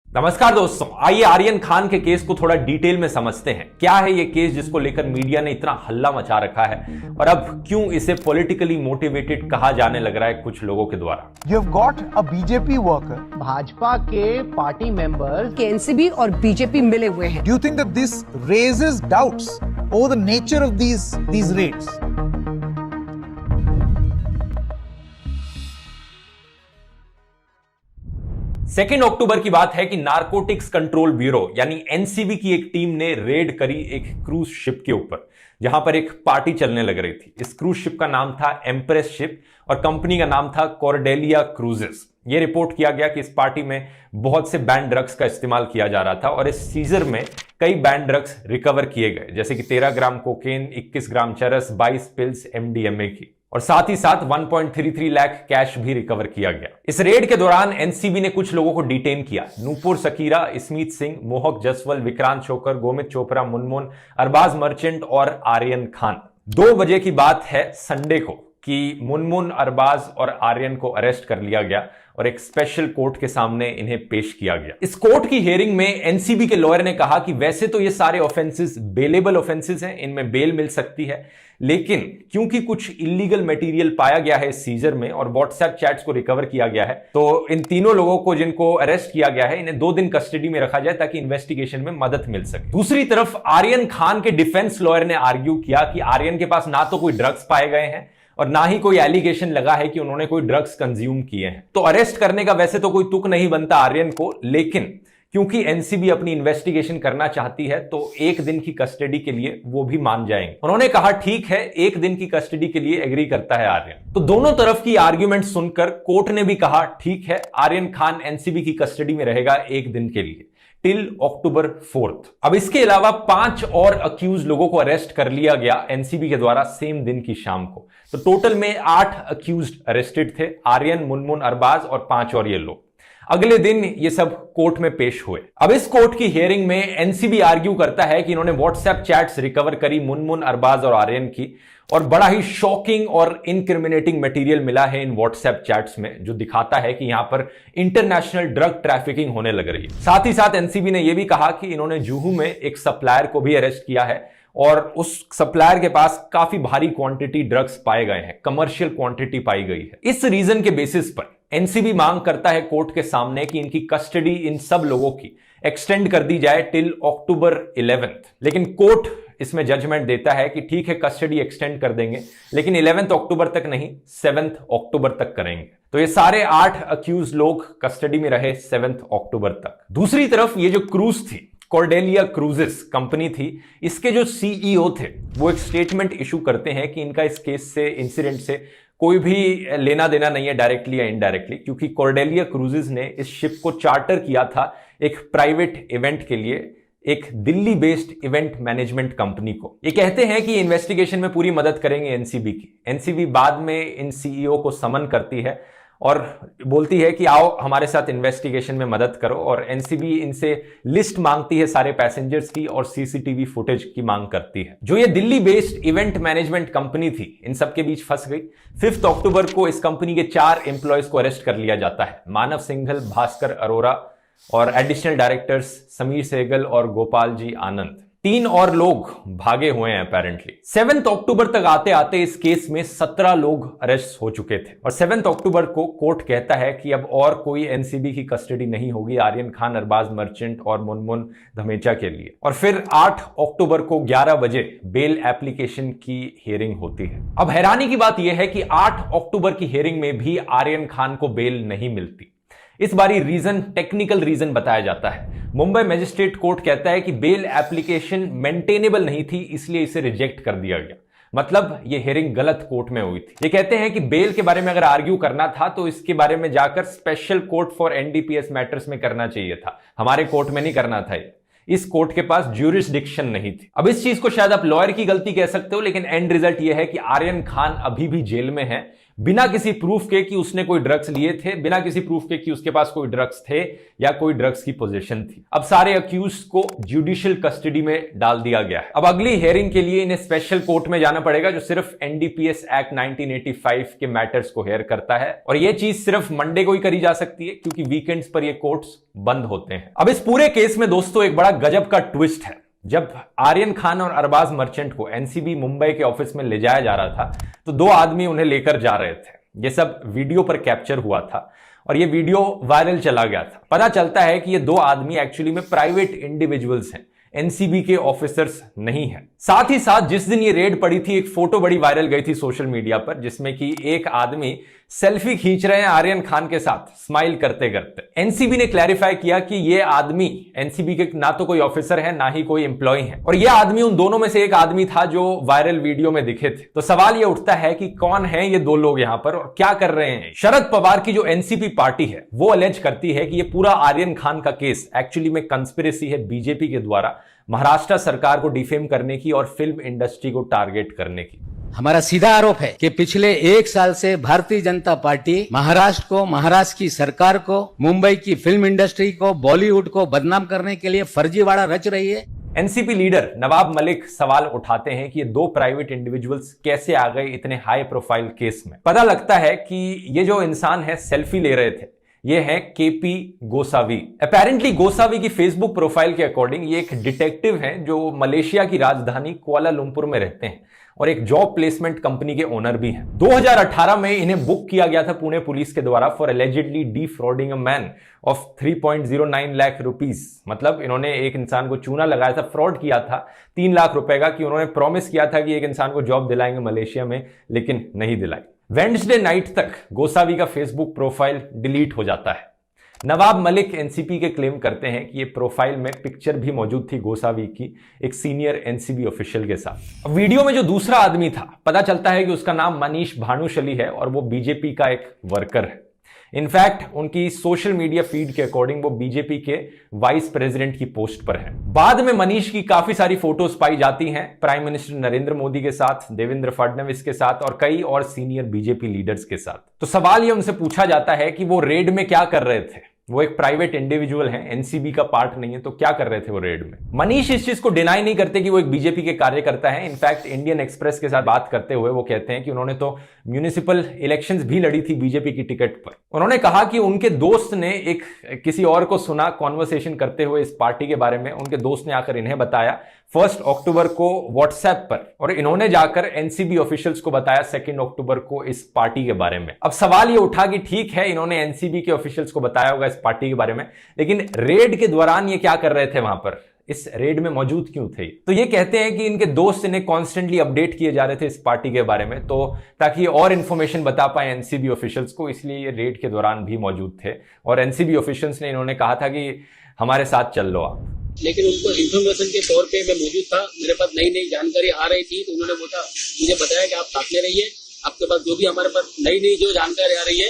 नमस्कार दोस्तों, आइए आर्यन खान के केस को थोड़ा डिटेल में समझते हैं। क्या है ये केस जिसको लेकर मीडिया ने इतना हल्ला मचा रखा है और अब क्यों इसे पॉलिटिकली मोटिवेटेड कहा जाने लग रहा है कुछ लोगों के द्वारा। You have got a BJP worker. Bhajpa के पार्टी मेंबर्स के एनसीबी और बीजेपी मिले हुए हैं। Do you think that this raises doubts over the nature of these raids? 2 अक्टूबर की बात है कि नारकोटिक्स कंट्रोल ब्यूरो यानी एनसीबी की एक टीम ने रेड करी एक क्रूज शिप के ऊपर, जहां पर एक पार्टी चलने लग रही थी। इस क्रूज शिप का नाम था एम्प्रेस शिप और कंपनी का नाम था कॉर्डेलिया क्रूजेस। ये रिपोर्ट किया गया कि इस पार्टी में बहुत से बैन ड्रग्स का इस्तेमाल किया जा रहा था और इस सीजर में कई बैन ड्रग्स रिकवर किए गए, जैसे कि 13 ग्राम कोकेन, 21 ग्राम चरस, 22 पिल्स एमडीएमए की, और साथ ही साथ 1.33 लाख कैश भी रिकवर किया गया। इस रेड के दौरान एनसीबी ने कुछ लोगों को डिटेन किया। नूपुर सकीरा, स्मित सिंह, मोहक जसवल, विक्रांत शोकर, गोमित चोपड़ा, मुनमुन, अरबाज मर्चेंट और आर्यन खान। 2 बजे की बात है संडे को कि मुनमुन, अरबाज और आर्यन को अरेस्ट कर लिया गया और एक स्पेशल कोर्ट के सामने इन्हें पेश किया गया। इस कोर्ट की हियरिंग में एनसीबी के लॉयर ने कहा कि वैसे तो ये सारे ऑफेंसेस बेलेबल ऑफेंसेस हैं, इनमें बेल मिल सकती है, लेकिन क्योंकि कुछ इलीगल मटेरियल पाया गया है इस सीजर में और व्हाट्सएप चैट्स को रिकवर किया गया है, तो इन तीनों लोगों को जिनको अरेस्ट किया गया है, इन्हें 2 दिन कस्टडी में रखा जाए ताकि इन्वेस्टिगेशन में मदद मिल सके। दूसरी तरफ आर्यन खान के डिफेंस लॉयर ने आर्ग्यू किया कि आर्यन के पास ना तो कोई ड्रग्स पाए गए हैं और ना ही कोई एलिगेशन लगा है कि उन्होंने कोई ड्रग्स कंज्यूम किए हैं, तो अरेस्ट करने का वैसे तो कोई तुक नहीं बनता आर्यन को, लेकिन क्योंकि एनसीबी अपनी इन्वेस्टिगेशन करना चाहती है तो 1 दिन की कस्टडी के लिए वो भी मान जाएंगे। उन्होंने कहा ठीक है, 1 दिन की कस्टडी के लिए एग्री करता है आर्यन। तो दोनों तरफ की आर्ग्यूमेंट सुनकर कोर्ट ने भी कहा ठीक है, आर्यन खान एनसीबी की कस्टडी में रहेगा 1 दिन के लिए, टिल अक्टूबर 4। अब इसके अलावा 5 और अक्यूज लोगों को अरेस्ट कर लिया गया एनसीबी के द्वारा सेम दिन की शाम को। तो टोटल में 8 अक्यूज अरेस्टेड थे, आर्यन, मुनमुन, अरबाज और 5 और ये लोग। अगले दिन ये सब कोर्ट में पेश हुए। अब इस कोर्ट की हियरिंग में एनसीबी आर्ग्यू करता है कि इन्होंने व्हाट्सएप चैट्स रिकवर करी मुनमुन, अरबाज और आर्यन की, और बड़ा ही शॉकिंग और इनक्रिमिनेटिंग मटेरियल मिला है इन व्हाट्सएप चैट्स में, जो दिखाता है कि यहां पर इंटरनेशनल ड्रग ट्रैफिकिंग होने लग रही है। साथ ही साथ एनसीबी ने यह भी कहा कि इन्होंने जुहू में एक सप्लायर को भी अरेस्ट किया है और उस सप्लायर के पास काफी भारी क्वांटिटी ड्रग्स पाए गए हैं, कमर्शियल क्वांटिटी पाई गई है। इस रीजन के बेसिस पर एनसीबी मांग करता है कोर्ट के सामने कि इनकी कस्टडी इन सब लोगों की एक्सटेंड कर दी जाए टिल अक्टूबर 11। लेकिन कोर्ट इसमें जजमेंट देता है कि ठीक है, कस्टडी एक्सटेंड कर देंगे, लेकिन 11 अक्टूबर तक नहीं, 7 अक्टूबर तक करेंगे। तो ये सारे 8 अक्यूज लोग कस्टडी में रहे 7 अक्टूबर तक। दूसरी तरफ ये जो क्रूज थी, कॉर्डेलिया क्रूजेस कंपनी थी, इसके जो सीईओ थे वो एक स्टेटमेंट इशू करते हैं कि इनका इस केस से, इंसिडेंट से कोई भी लेना देना नहीं है डायरेक्टली या इनडायरेक्टली, क्योंकि कॉर्डेलिया क्रूजेस ने इस शिप को चार्टर किया था एक प्राइवेट इवेंट के लिए, एक Delhi based event management company को। ये कहते हैं कि इन्वेस्टिगेशन में पूरी मदद करेंगे एनसीबी की। एनसीबी बाद में इन सीईओ को समन करती है और बोलती है कि आओ हमारे साथ इन्वेस्टिगेशन में मदद करो, और एनसीबी इनसे लिस्ट मांगती है सारे पैसेंजर्स की और सीसीटीवी फुटेज की मांग करती है। जो ये Delhi based event management company थी, इन सबके बीच फंस गई। 5 अक्टूबर को इस कंपनी के 4 एम्प्लॉयज को अरेस्ट कर लिया जाता है, मानव सिंघल, भास्कर अरोरा और एडिशनल डायरेक्टर्स समीर सहगल और गोपाल जी आनंद। 3 और लोग भागे हुए हैं अपेरेंटली। 7 अक्टूबर तक आते आते इस केस में 17 लोग अरेस्ट हो चुके थे और 7 अक्टूबर को कोर्ट कहता है कि अब और कोई एनसीबी की कस्टडी नहीं होगी आर्यन खान, अरबाज मर्चेंट और मुनमुन धमेचा के लिए। और फिर 8 अक्टूबर को 11 बजे बेल एप्लीकेशन की हियरिंग होती है। अब हैरानी की बात यह है कि 8 अक्टूबर की हियरिंग में भी आर्यन खान को बेल नहीं मिलती। इस बारी रीजन टेक्निकल रीजन बताया जाता है। मुंबई मजिस्ट्रेट कोर्ट कहता है कि बेल एप्लीकेशन मेंटेनेबल नहीं थी, इसलिए इसे रिजेक्ट कर दिया गया। मतलब ये हियरिंग गलत कोर्ट में हुई थी। ये कहते हैं कि बेल के बारे में अगर आर्ग्यू करना था तो इसके बारे में जाकर special court for NDPS matters में करना चाहिए था, हमारे कोर्ट में नहीं करना था। इस कोर्ट के पास ज्यूरिसडिक्शन नहीं थी। अब इस चीज को शायद आप लॉयर की गलती कह सकते हो, लेकिन एंड रिजल्ट यह है कि आर्यन खान अभी भी जेल में है बिना किसी प्रूफ के कि उसने कोई ड्रग्स लिए थे, बिना किसी प्रूफ के कि उसके पास कोई ड्रग्स थे या कोई ड्रग्स की पोजीशन थी। अब सारे अक्यूज को जुडिशियल कस्टडी में डाल दिया गया है। अब अगली हियरिंग के लिए इन्हें स्पेशल कोर्ट में जाना पड़ेगा जो सिर्फ एनडीपीएस एक्ट 1985 के मैटर्स को हेयर करता है, और यह चीज सिर्फ मंडे को ही करी जा सकती है क्योंकि वीकेंड्स पर ये कोर्ट्स बंद होते हैं। अब इस पूरे केस में दोस्तों एक बड़ा गजब का ट्विस्ट है। जब आर्यन खान और अरबाज मर्चेंट को एनसीबी मुंबई के ऑफिस में ले जाया जा रहा था तो दो आदमी उन्हें लेकर जा रहे थे। यह सब वीडियो पर कैप्चर हुआ था और यह वीडियो वायरल चला गया था। पता चलता है कि ये दो आदमी एक्चुअली में प्राइवेट इंडिविजुअल्स हैं, एनसीबी के ऑफिसर्स नहीं है। साथ ही साथ जिस दिन ये रेड पड़ी थी, एक फोटो बड़ी वायरल गई थी सोशल मीडिया पर जिसमें कि एक आदमी सेल्फी खींच रहे हैं आर्यन खान के साथ स्माइल करते करते। एनसीबी ने क्लैरिफाई किया कि ये आदमी एनसीबी के ना तो कोई ऑफिसर है ना ही कोई एम्प्लॉय है, और ये आदमी उन दोनों में से एक आदमी था जो वायरल वीडियो में दिखे थे। तो सवाल ये उठता है कि कौन है ये दो लोग यहां पर और क्या कर रहे हैं। शरद पवार की जो एनसीपी पार्टी है वो अलेज करती है कि ये पूरा आर्यन खान का केस एक्चुअली में कंस्पिरेसी है बीजेपी के द्वारा महाराष्ट्र सरकार को डिफेम करने की और फिल्म इंडस्ट्री को टारगेट करने की। हमारा सीधा आरोप है कि पिछले 1 साल से भारतीय जनता पार्टी महाराष्ट्र को, महाराष्ट्र की सरकार को, मुंबई की फिल्म इंडस्ट्री को, बॉलीवुड को बदनाम करने के लिए फर्जीवाड़ा रच रही है। एनसीपी लीडर नवाब मलिक सवाल उठाते हैं कि ये दो प्राइवेट इंडिविजुअल्स कैसे आ गए इतने हाई प्रोफाइल केस में। पता लगता है कि ये जो इंसान है सेल्फी ले रहे थे, ये है केपी गोसावी। अपेरेंटली गोसावी की फेसबुक प्रोफाइल के अकॉर्डिंग ये एक डिटेक्टिव हैं जो मलेशिया की राजधानी कुआलालंपुर में रहते हैं और एक जॉब प्लेसमेंट कंपनी के ओनर भी हैं। 2018 में इन्हें बुक किया गया था पुणे पुलिस के द्वारा for allegedly defrauding a man of 3.09 lakh rupees. मतलब इन्होंने एक इंसान को चूना लगाया था, फ्रॉड किया था 3 लाख रुपए का, कि उन्होंने प्रॉमिस किया था कि एक इंसान को जॉब दिलाएंगे मलेशिया में, लेकिन नहीं दिलाई। वेडनेसडे नाइट तक गोसावी का फेसबुक प्रोफाइल डिलीट हो जाता है। नवाब मलिक एनसीपी के क्लेम करते हैं कि ये प्रोफाइल में पिक्चर भी मौजूद थी गोसावी की एक सीनियर एनसीबी ऑफिशियल के साथ। अब वीडियो में जो दूसरा आदमी था, पता चलता है कि उसका नाम मनीष भानुशली है और वो बीजेपी का एक वर्कर है। इनफैक्ट उनकी सोशल मीडिया फीड के अकॉर्डिंग वो बीजेपी के वाइस प्रेसिडेंट की पोस्ट पर है। बाद में मनीष की काफी सारी फोटोज पाई जाती हैं प्राइम मिनिस्टर नरेंद्र मोदी के साथ, देवेंद्र फडणवीस के साथ और कई और सीनियर बीजेपी लीडर्स के साथ। तो सवाल ये उनसे पूछा जाता है कि वो रेड में क्या कर रहे थे। वो एक प्राइवेट इंडिविजुअल है, एनसीबी का पार्ट नहीं है, तो क्या कर रहे थे वो रेड में। मनीष इस चीज को डिनाई नहीं करते कि वो एक बीजेपी के कार्यकर्ता है। इनफैक्ट इंडियन एक्सप्रेस के साथ बात करते हुए वो कहते हैं कि उन्होंने तो म्यूनिसिपल इलेक्शंस भी लड़ी थी बीजेपी की टिकट पर। उन्होंने कहा कि उनके दोस्त ने एक किसी और को सुना कॉन्वर्सेशन करते हुए इस पार्टी के बारे में, उनके दोस्त ने आकर इन्हें बताया 1 अक्टूबर को व्हाट्सएप पर, और इन्होंने जाकर एनसीबी ऑफिशियल्स को बताया 2 अक्टूबर को इस पार्टी के बारे में। अब सवाल ये उठा कि ठीक है इन्होंने एनसीबी के ऑफिशियल्स को बताया होगा इस पार्टी के बारे में, लेकिन रेड के दौरान ये क्या कर रहे थे वहां पर, इस रेड में मौजूद क्यों थे। तो ये कहते हैं कि इनके दोस्त इन्हें कॉन्स्टेंटली अपडेट किए जा रहे थे इस पार्टी के बारे में, तो ताकि और इन्फॉर्मेशन बता पाए एनसीबी ऑफिशियल्स को, इसलिए ये रेड के दौरान भी मौजूद थे। और एनसीबी ऑफिशियल्स ने इन्होंने कहा था कि हमारे साथ चल लो आप। लेकिन उनको इन्फॉर्मेशन के तौर पे मैं मौजूद था, मेरे पास नई नई जानकारी आ रही थी, तो उन्होंने मुझे बताया कि आप साथ में रहिए, आपके पास जो भी हमारे पास नई जो जानकारी आ रही है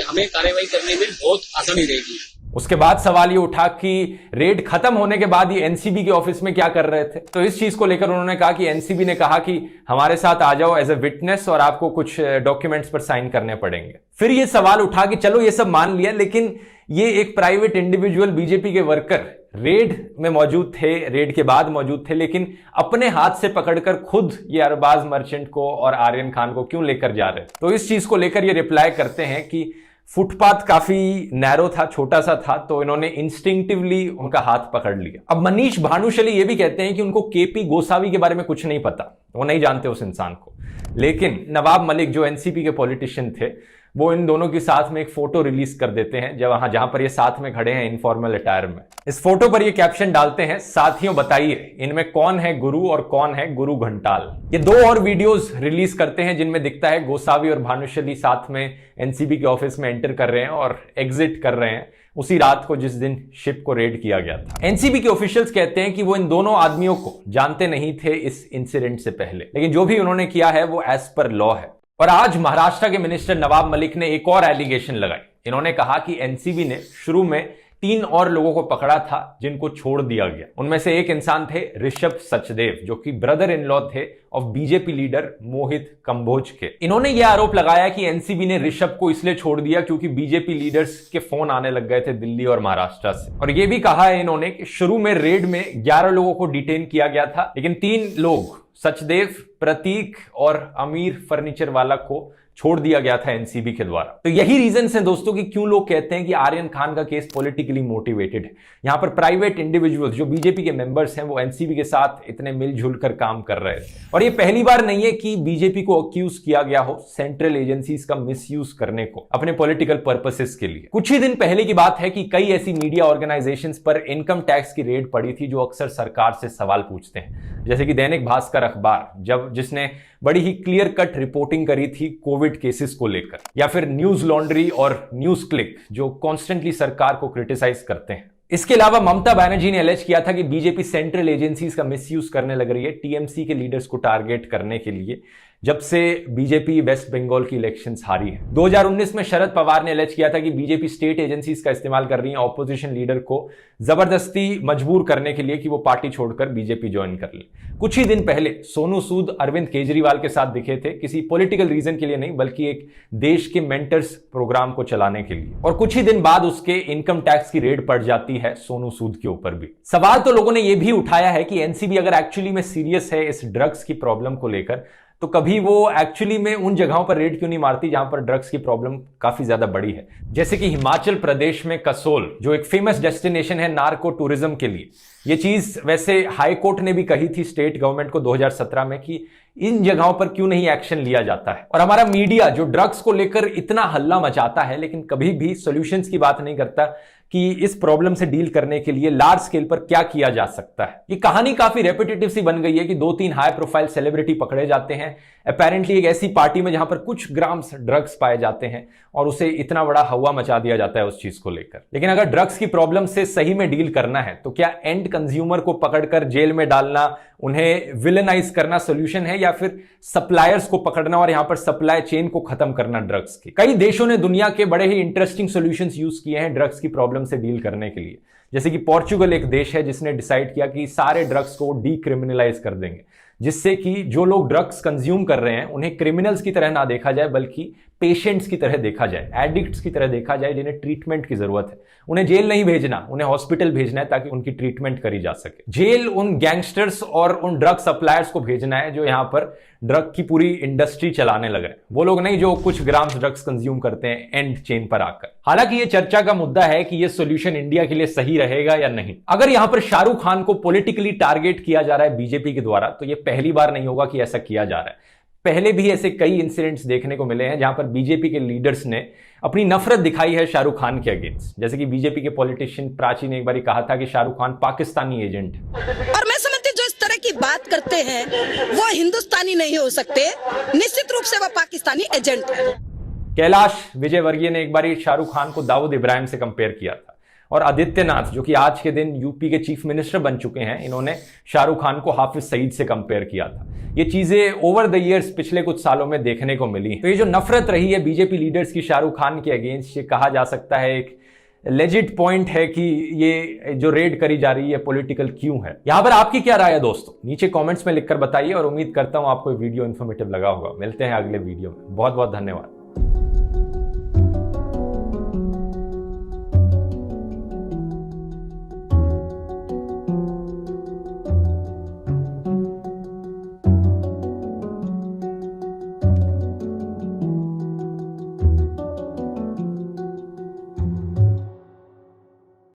हमें कार्रवाई करने में बहुत आसानी रहेगी। उसके बाद सवाल ये उठा कि रेड खत्म होने के बाद ये एनसीबी के ऑफिस में क्या कर रहे थे। तो इस चीज को लेकर उन्होंने कहा कि एनसीबी ने कहा कि हमारे साथ आ जाओ एज ए विटनेस और आपको कुछ डॉक्यूमेंट्स पर साइन करने पड़ेंगे। फिर ये सवाल उठा कि चलो ये सब मान लिया, लेकिन ये एक प्राइवेट इंडिविजुअल बीजेपी के वर्कर रेड में मौजूद थे, रेड के बाद मौजूद थे, लेकिन अपने हाथ से पकड़कर खुद ये अरबाज मर्चेंट को और आर्यन खान को क्यों लेकर जा रहे। तो इस चीज को लेकर ये रिप्लाई करते हैं कि फुटपाथ काफी नैरो था, छोटा सा था, तो इन्होंने इंस्टिंक्टिवली उनका हाथ पकड़ लिया। अब मनीष भानुशली ये भी कहते हैं कि उनको केपी गोसावी के बारे में कुछ नहीं पता, वो नहीं जानते उस इंसान को। लेकिन नवाब मलिक जो एनसीपी के पॉलिटिशियन थे वो इन दोनों के साथ में एक फोटो रिलीज कर देते हैं जहां पर ये साथ में खड़े हैं इनफॉर्मल अटायर में। इस फोटो पर ये कैप्शन डालते हैं, साथियों बताइए इनमें कौन है गुरु और कौन है गुरु घंटाल। ये 2 और वीडियोस रिलीज करते हैं जिनमें दिखता है गोसावी और भानुशली साथ में एनसीबी के ऑफिस में एंटर कर रहे हैं और एग्जिट कर रहे हैं उसी रात को जिस दिन शिप को रेड किया गया था। एनसीबी के ऑफिशियल्स कहते हैं कि वो इन दोनों आदमियों को जानते नहीं थे इस इंसिडेंट से पहले, लेकिन जो भी उन्होंने किया है वो एज पर लॉ है। और आज महाराष्ट्र के मिनिस्टर नवाब मलिक ने एक और एलिगेशन लगाई। इन्होंने कहा कि एनसीबी ने शुरू में 3 और लोगों को पकड़ा था जिनको छोड़ दिया गया। उनमें से एक इंसान थे ऋषभ सचदेव, जो कि ब्रदर इन लॉ थे ऑफ बीजेपी लीडर मोहित कंबोज के। इन्होंने यह आरोप लगाया कि एनसीबी ने ऋषभ को इसलिए छोड़ दिया क्योंकि बीजेपी लीडर्स के फोन आने लग गए थे दिल्ली और महाराष्ट्र से। और यह भी कहा है इन्होंने कि शुरू में रेड में 11 लोगों को डिटेन किया गया था, लेकिन 3 लोग सचदेव, प्रतीक और अमीर फर्नीचर वाला को छोड़ दिया गया था एनसीबी के द्वारा। तो यही रीजन है दोस्तों कि क्यों लोग कहते हैं कि आर्यन खान का केस पॉलिटिकली मोटिवेटेड है। यहां पर प्राइवेट इंडिविजुअल्स जो बीजेपी के मेंबर्स हैं वो एनसीबी के साथ इतने मिलजुल कर काम कर रहे हैं। और ये पहली बार नहीं है कि बीजेपी को अक्यूज किया गया हो सेंट्रल एजेंसीज का मिसयूज करने को अपने पॉलिटिकल पर्पसेस के लिए। कुछ ही दिन पहले की बात है कि कई ऐसी मीडिया ऑर्गेनाइजेशंस पर इनकम टैक्स की रेड पड़ी थी जो अक्सर सरकार से सवाल पूछते हैं, जैसे कि दैनिक भास्कर अखबार जिसने बड़ी ही क्लियर कट रिपोर्टिंग करी थी कोविड केसेस को लेकर, या फिर न्यूज लॉन्ड्री और न्यूज क्लिक जो कॉन्स्टेंटली सरकार को क्रिटिसाइज करते हैं। इसके अलावा ममता बनर्जी ने एलेज किया था कि बीजेपी सेंट्रल एजेंसीज का मिसयूज करने लग रही है टीएमसी के लीडर्स को टारगेट करने के लिए, जब से बीजेपी वेस्ट बंगाल की इलेक्शंस हारी है। 2019 में शरद पवार ने एलेज किया था कि बीजेपी स्टेट एजेंसीज का इस्तेमाल कर रही है ऑपोजिशन लीडर को जबरदस्ती मजबूर करने के लिए कि वो पार्टी छोड़कर बीजेपी ज्वाइन कर ले। कुछ ही दिन पहले सोनू सूद अरविंद केजरीवाल के साथ दिखे थे, किसी पॉलिटिकल रीजन के लिए नहीं बल्कि एक देश के मेंटर्स प्रोग्राम को चलाने के लिए। और कुछ ही दिन बाद उसके इनकम टैक्स की रेड पड़ जाती है सोनू सूद के ऊपर भी। सवाल तो लोगों ने यह भी उठाया है कि एनसीबी अगर एक्चुअली में सीरियस है इस ड्रग्स की प्रॉब्लम को लेकर, तो कभी वो एक्चुअली में उन जगहों पर रेड क्यों नहीं मारती जहां पर ड्रग्स की प्रॉब्लम काफी ज्यादा बड़ी है, जैसे कि हिमाचल प्रदेश में कसोल, जो एक फेमस डेस्टिनेशन है नार्को टूरिज्म के लिए। ये चीज वैसे हाई कोर्ट ने भी कही थी स्टेट गवर्नमेंट को 2017 में कि इन जगहों पर क्यों नहीं एक्शन लिया जाता है। और हमारा मीडिया जो ड्रग्स को लेकर इतना हल्ला मचाता है लेकिन कभी भी सॉल्यूशंस की बात नहीं करता कि इस प्रॉब्लम से डील करने के लिए लार्ज स्केल पर क्या किया जा सकता है। ये कहानी काफी रेपिटेटिव सी बन गई है कि 2-3 हाई प्रोफाइल सेलिब्रिटी पकड़े जाते हैं अपेरेंटली एक ऐसी पार्टी में जहां पर कुछ ग्राम्स ड्रग्स पाए जाते हैं और उसे इतना बड़ा हवा मचा दिया जाता है उस चीज को लेकर। लेकिन अगर ड्रग्स की प्रॉब्लम से सही में डील करना है तो क्या एंड कंज्यूमर को पकड़कर जेल में डालना, उन्हें विलेनाइज करना सोल्यूशन है, या फिर सप्लायर्स को पकड़ना और यहां पर सप्लाई चेन को खत्म करना ड्रग्स की? कई देशों ने दुनिया के बड़े ही इंटरेस्टिंग सॉल्यूशंस यूज किए हैं ड्रग्स की प्रॉब्लम से डील करने के लिए, जैसे कि पोर्चुगल एक देश है जिसने डिसाइड किया कि सारे ड्रग्स को डीक्रिमिनलाइज कर देंगे, जिससे कि जो लोग ड्रग्स कंज्यूम कर रहे हैं उन्हें क्रिमिनल्स की तरह ना देखा जाए बल्कि पेशेंट्स की तरह देखा जाए, एडिक्ट्स की तरह देखा जाए जिन्हें ट्रीटमेंट की जरूरत है। उन्हें जेल नहीं भेजना, उन्हें हॉस्पिटल भेजना है ताकि उनकी ट्रीटमेंट करी जा सके। जेल उन गैंगस्टर्स और उन ड्रग सप्लायर्स को भेजना है जो यहां पर ड्रग की पूरी इंडस्ट्री चलाने लगे, वो लोग नहीं जो कुछ ग्राम्स ड्रग्स कंज्यूम करते हैं एंड चेन पर आकर। हालांकि ये चर्चा का मुद्दा है कि ये सॉल्यूशन इंडिया के लिए सही रहेगा या नहीं। अगर यहां पर शाहरुख खान को पॉलिटिकली टारगेट किया जा रहा है बीजेपी के द्वारा, तो ये पहली बार नहीं होगा कि ऐसा किया जा रहा है। पहले भी ऐसे कई इंसिडेंट्स देखने को मिले हैं जहां पर बीजेपी के लीडर्स ने अपनी नफरत दिखाई है शाहरुख खान के अगेंस्ट, जैसे कि बीजेपी के पॉलिटिशियन प्राची ने एक बार कहा था कि शाहरुख खान पाकिस्तानी एजेंट है। और मैं समझती जो इस तरह की बात करते हैं वो हिंदुस्तानी नहीं हो सकते, निश्चित रूप से वो पाकिस्तानी एजेंट है। कैलाश विजयवर्गीय ने एक बार शाहरुख खान को दाऊद इब्राहिम से कंपेयर किया था, और आदित्यनाथ जो कि आज के दिन यूपी के चीफ मिनिस्टर बन चुके हैं, इन्होंने शाहरुख खान को हाफिज सईद से कंपेयर किया था। ये चीजें ओवर द इयर्स पिछले कुछ सालों में देखने को मिली। तो ये जो नफरत रही है बीजेपी लीडर्स की शाहरुख खान के अगेंस्ट, ये कहा जा सकता है एक लेजिट पॉइंट है कि ये जो रेड करी जा रही है पॉलिटिकल क्यों है। यहां पर आपकी क्या राय है दोस्तों, नीचे कमेंट्स में लिखकर बताइए, और उम्मीद करता हूं आपको वीडियो इन्फॉर्मेटिव लगा होगा। मिलते हैं अगले वीडियो में, बहुत बहुत धन्यवाद।